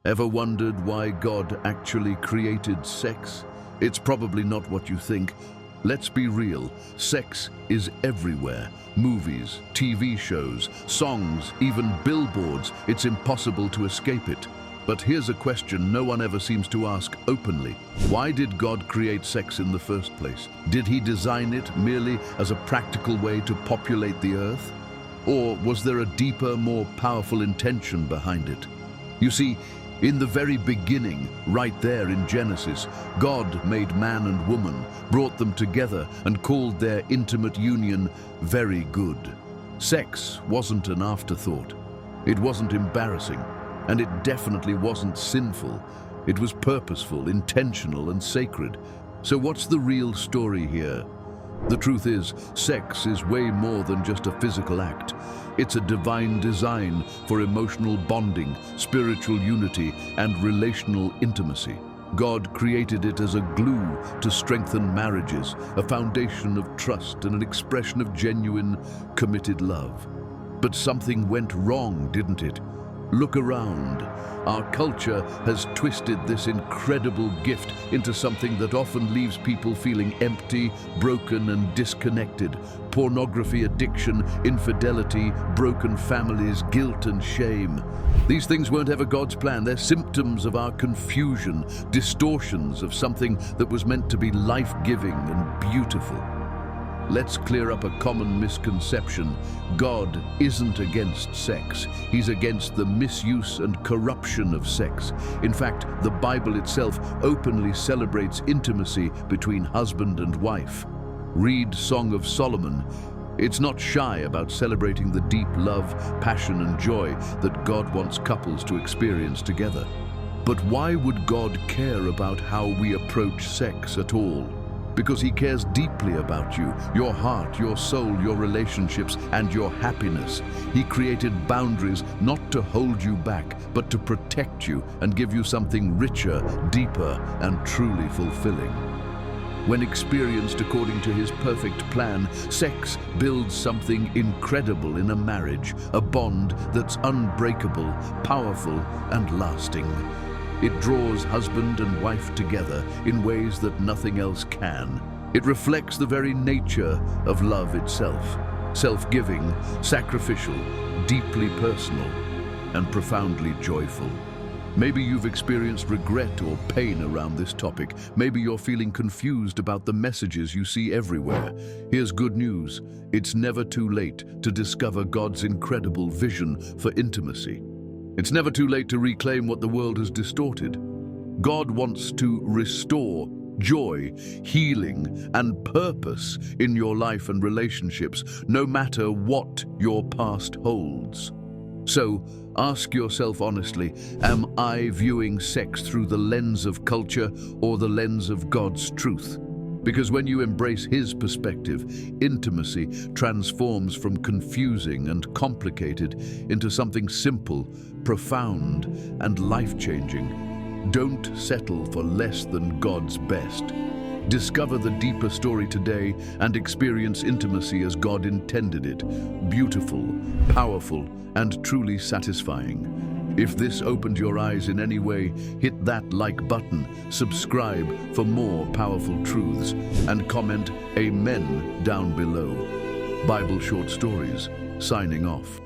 Ever wondered why God actually created sex? It's probably not what you think. Let's be real, sex is everywhere. Movies, TV shows, songs, even billboards. It's impossible to escape it. But here's a question no one ever seems to ask openly. Why did God create sex in the first place? Did he design it merely as a practical way to populate the earth? Or was there a deeper, more powerful intention behind it? You see, in the very beginning, right there in Genesis, God made man and woman, brought them together, and called their intimate union very good. Sex wasn't an afterthought. It wasn't embarrassing, and it definitely wasn't sinful. It was purposeful, intentional, and sacred. So what's the real story here? The truth is, sex is way more than just a physical act. It's a divine design for emotional bonding, spiritual unity, and relational intimacy. God created it as a glue to strengthen marriages, a foundation of trust and an expression of genuine, committed love. But something went wrong, didn't it? Look around. Our culture has twisted this incredible gift into something that often leaves people feeling empty, broken, and disconnected. Pornography addiction, infidelity, broken families, guilt and shame. These things weren't ever God's plan. They're symptoms of our confusion, distortions of something that was meant to be life-giving and beautiful. Let's clear up a common misconception. God isn't against sex. He's against the misuse and corruption of sex. In fact, the Bible itself openly celebrates intimacy between husband and wife. Read Song of Solomon. It's not shy about celebrating the deep love, passion, and joy that God wants couples to experience together. But why would God care about how we approach sex at all? Because he cares deeply about you, your heart, your soul, your relationships, and your happiness. He created boundaries not to hold you back, but to protect you and give you something richer, deeper, and truly fulfilling. When experienced according to his perfect plan, sex builds something incredible in a marriage, a bond that's unbreakable, powerful, and lasting. It draws husband and wife together in ways that nothing else can. It reflects the very nature of love itself, self-giving, sacrificial, deeply personal, and profoundly joyful. Maybe you've experienced regret or pain around this topic. Maybe you're feeling confused about the messages you see everywhere. Here's good news. It's never too late to discover God's incredible vision for intimacy. It's never too late to reclaim what the world has distorted. God wants to restore joy, healing, and purpose in your life and relationships, no matter what your past holds. So, ask yourself honestly, am I viewing sex through the lens of culture or the lens of God's truth? Because when you embrace his perspective, intimacy transforms from confusing and complicated into something simple, profound, and life-changing. Don't settle for less than God's best. Discover the deeper story today and experience intimacy as God intended it, beautiful, powerful, and truly satisfying. If this opened your eyes in any way, hit that like button, subscribe for more powerful truths, and comment Amen down below. Bible Short Stories, signing off.